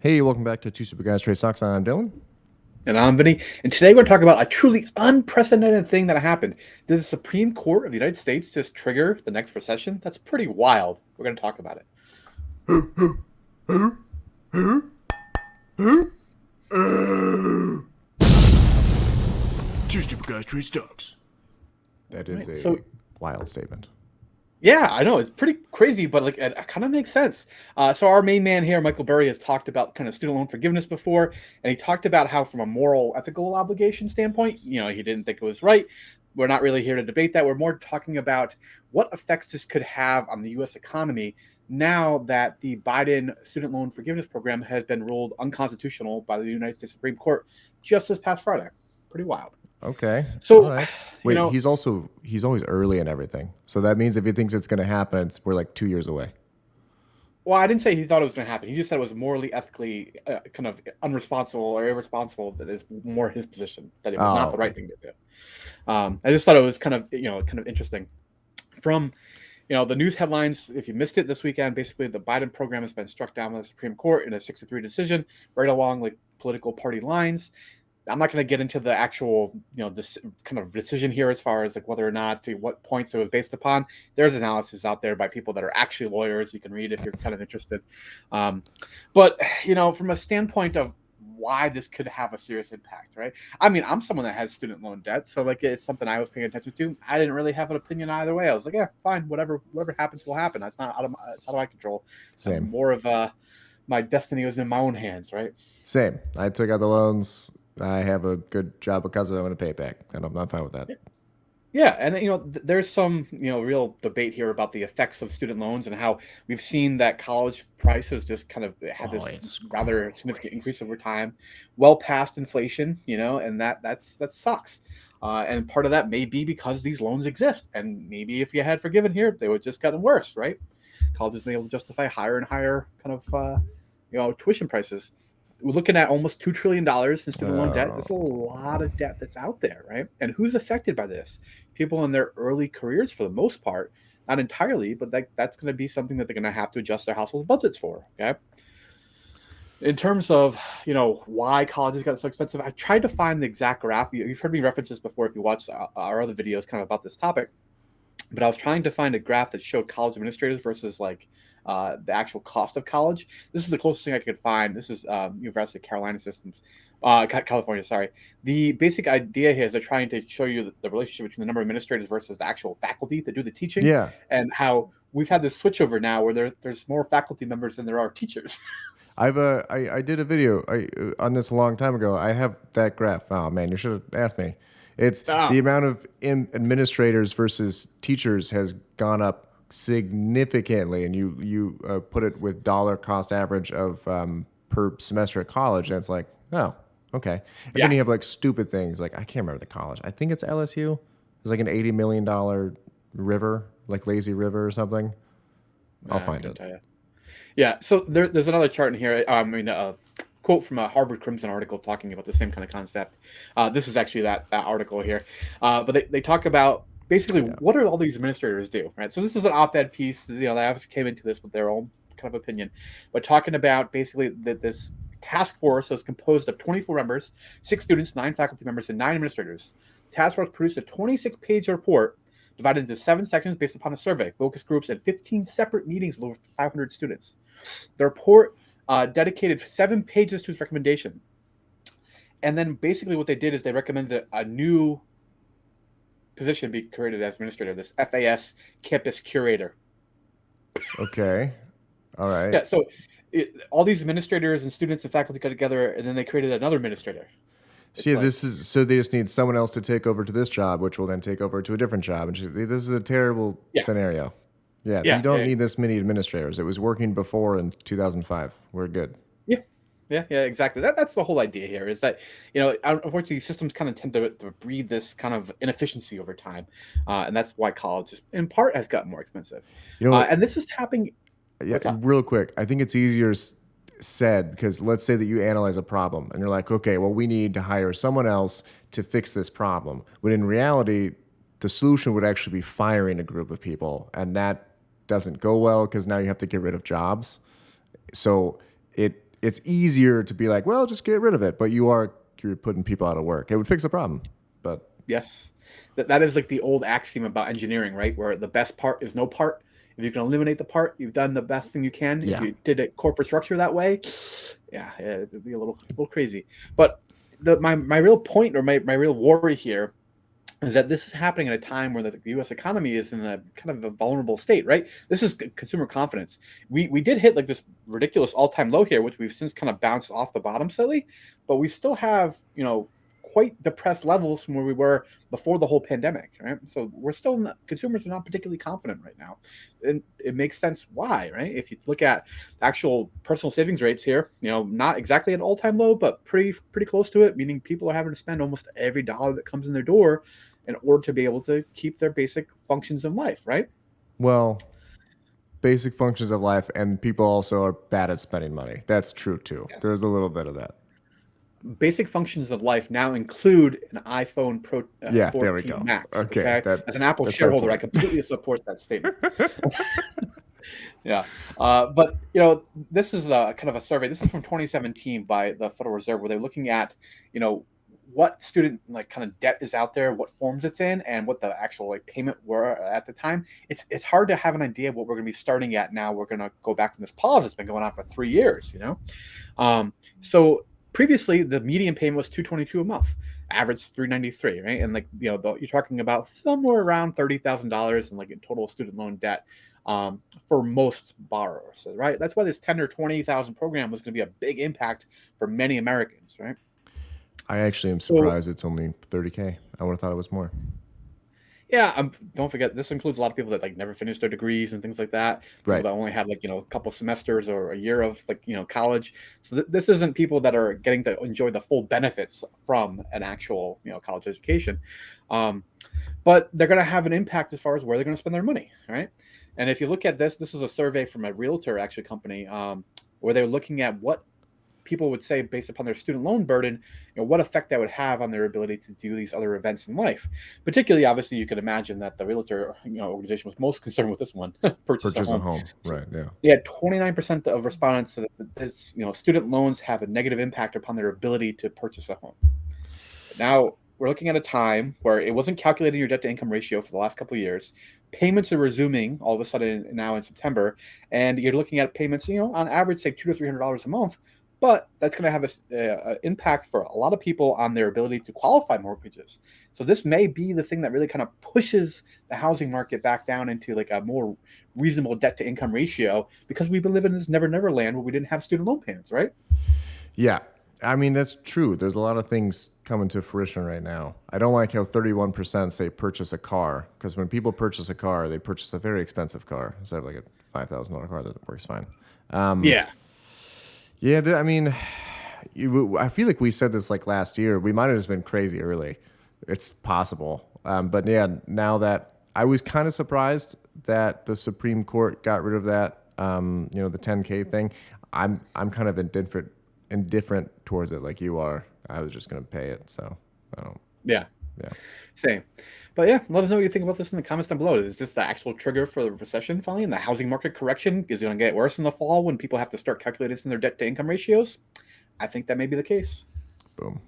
Hey, welcome back to Two Super Guys Trade Stocks. I'm Dylan. And I'm Vinny. And today we're going to talk about a truly unprecedented thing that happened. Did the Supreme Court of the United States just trigger the next recession? That's pretty wild. We're going to talk about it. Two stupid guys trade stocks. That is Right. a So, wild statement. yeah, I know it's pretty crazy, but like it kind of makes sense. So our main man here, Michael Burry, has talked about kind of student loan forgiveness before, and he talked about how, from a moral, ethical obligation standpoint, he didn't think it was right. We're not really here to debate that. We're more talking about what effects this could have on the U.S. economy now that the Biden student loan forgiveness program has been ruled unconstitutional by the United States Supreme Court just this past Friday. Pretty wild. Okay. All So, right. you Wait, know, he's always early in everything. So that means if he thinks it's going to happen, we're like 2 years away. Well, I didn't say he thought it was going to happen. He just said it was morally, ethically, kind of unresponsible or irresponsible. That is more his position. That it was not Oh, the okay. right thing to do. I just thought it was kind of interesting. From the news headlines, if you missed it this weekend, basically the Biden program has been struck down by the Supreme Court in a 6-3 decision, right along like political party lines. I'm not going to get into the actual, this kind of decision here as far as like whether or not to what points it was based upon. There's analysis out there by people that are actually lawyers. You can read if you're kind of interested. Um, but from a standpoint of why this could have a serious impact, right? I mean, I'm someone that has student loan debt, so like it's something I was paying attention to. I didn't really have an opinion either way. I was like, yeah, fine, whatever happens will happen. That's not it's out of my control. I'm Same. more of my destiny was in my own hands, right? Same. I took out the loans. I have a good job because of it. I'm going to pay it back. And I'm not fine with that. Yeah, and there's some real debate here about the effects of student loans and how we've seen that college prices just kind of had Oh, this it's rather significant increase crazy. over time, well past inflation, and that sucks. And part of that may be because these loans exist, and maybe if you had forgiven here, they would just gotten worse, right? Colleges may be able to justify higher and higher kind of tuition prices. We're looking at almost $2 trillion in student loan debt. Oh, There's a lot of debt that's out there, right? And who's affected by this? People in their early careers, for the most part, not entirely, but that's going to be something that they're going to have to adjust their household budgets for. Okay. In terms of why colleges got so expensive, I tried to find the exact graph. You've heard me reference this before if you watched our other videos kind of about this topic, but I was trying to find a graph that showed college administrators versus like the actual cost of college. This is the closest thing I could find. This is University of Carolina Systems, California. Sorry. The basic idea here is they're trying to show you the relationship between the number of administrators versus the actual faculty that do the teaching, yeah. and how we've had this switchover now where there's more faculty members than there are teachers. I did a video on this a long time ago. I have that graph. Oh, man, you should have asked me. It's Ah, the amount of administrators versus teachers has gone up significantly, and you put it with dollar cost average of per semester at college, and it's like, oh, okay. And then yeah. you have like stupid things like I can't remember the college. I think it's LSU. It's like an $80 million river, like lazy river or something. I'll I find couldn't it. tell you. Yeah, so there's another chart in here. I mean, a quote from a Harvard Crimson article talking about the same kind of concept. This is actually that article here. But they talk about basically Yeah. what do all these administrators do, right? So this is an op-ed piece. They obviously came into this with their own kind of opinion, but talking about basically that this task force is composed of 24 members, 6 students, 9 faculty members, and 9 administrators. Task force produced a 26-page report divided into 7 sections based upon a survey, focus groups, and 15 separate meetings with over 500 students. The report dedicated 7 pages to its recommendation. And then basically what they did is they recommended a new position be created as administrator, this FAS campus curator. Okay. All right. Yeah, so all these administrators and students and faculty got together, and then they created another administrator. So It's yeah, like, this is so they just need someone else to take over to this job, which will then take over to a different job. And this is a terrible yeah, scenario. Yeah, you yeah, don't yeah, need this many administrators. It was working before in 2005. We're good. yeah. Yeah, exactly. That's the whole idea here is that, unfortunately, systems kind of tend to breed this kind of inefficiency over time. And that's why college, in part, has gotten more expensive. You know what? And this is happening. Yeah, What's up? real quick. I think it's easier said because let's say that you analyze a problem and you're like, okay, well, we need to hire someone else to fix this problem. When in reality, the solution would actually be firing a group of people, and that doesn't go well because now you have to get rid of jobs. So it it's easier to be like, well, just get rid of it, but you're putting people out of work. It would fix the problem, but Yes. That is like the old axiom about engineering, right? Where the best part is no part. If you can eliminate the part, you've done the best thing you can. If yeah. you did a corporate structure that way, yeah, it'd be a little crazy. But my real point, or my real worry here, is that this is happening at a time where the U.S. economy is in a kind of a vulnerable state, right? This is consumer confidence. We did hit like this ridiculous all-time low here, which we've since kind of bounced off the bottom slightly, but we still have, quite depressed levels from where we were before the whole pandemic, right? So we're still not, consumers are not particularly confident right now, and it makes sense why, right? If you look at the actual personal savings rates here, not exactly at all-time low, but pretty close to it, meaning people are having to spend almost every dollar that comes in their door in order to be able to keep their basic functions of life, right? Well, basic functions of life, and people also are bad at spending money. That's true too. There's Yes. a little bit of that. Basic functions of life now include an iPhone Pro Yeah, there we 14 go. Max. Okay, Okay, as an Apple that's my shareholder, I point. completely support that statement. Yeah, but this is kind of a survey. This is from 2017 by the Federal Reserve, where they're looking at you know what student like kind of debt is out there, what forms it's in, and what the actual like payment were at the time. It's hard to have an idea of what we're going to be starting at now. We're going to go back from this pause that's been going on for 3 years. So previously the median payment was 222 a month, average 393, right? And like you're talking about somewhere around $30,000 in like in total student loan debt for most borrowers, right? That's why this 10 or 20,000 program was going to be a big impact for many Americans, right? I actually am So surprised it's only 30K. I would have thought it was more. yeah, don't forget this includes a lot of people that like never finished their degrees and things like that. People Right. that only had like a couple semesters or a year of like college. So this isn't people that are getting to enjoy the full benefits from an actual college education, um, but they're going to have an impact as far as where they're going to spend their money, right? And if you look at this is a survey from a realtor actually company, where they're looking at what people would say based upon their student loan burden, what effect that would have on their ability to do these other events in life. Particularly, obviously, you could imagine that the realtor organization was most concerned with this one, purchase a Purchase a home. home. So, Right. Yeah. yeah, 29% of respondents said that this, student loans have a negative impact upon their ability to purchase a home. Now, we're looking at a time where it wasn't calculating your debt to income ratio for the last couple of years. Payments are resuming all of a sudden now in September, and you're looking at payments, on average, say $200 to $300 a month. But that's going to have a impact for a lot of people on their ability to qualify mortgages. So this may be the thing that really kind of pushes the housing market back down into like a more reasonable debt to income ratio, because we've been living in this never never land where we didn't have student loan payments, right? Yeah. I mean, that's true. There's a lot of things coming to fruition right now. I don't like how 31% say purchase a car, because when people purchase a car, they purchase a very expensive car instead of like a $5,000 car that works fine. Yeah. Yeah, I mean, I feel like we said this like last year. We might have just been crazy early. It's possible. But yeah, now that I was kind of surprised that the Supreme Court got rid of that, the 10K thing. I'm kind of indifferent towards it like you are. I was just going to pay it. So I don't, Yeah. yeah. Same. But yeah, let us know what you think about this in the comments down below. Is this the actual trigger for the recession finally and the housing market correction? Is it going to get worse in the fall when people have to start calculating this in their debt to income ratios? I think that may be the case. Boom.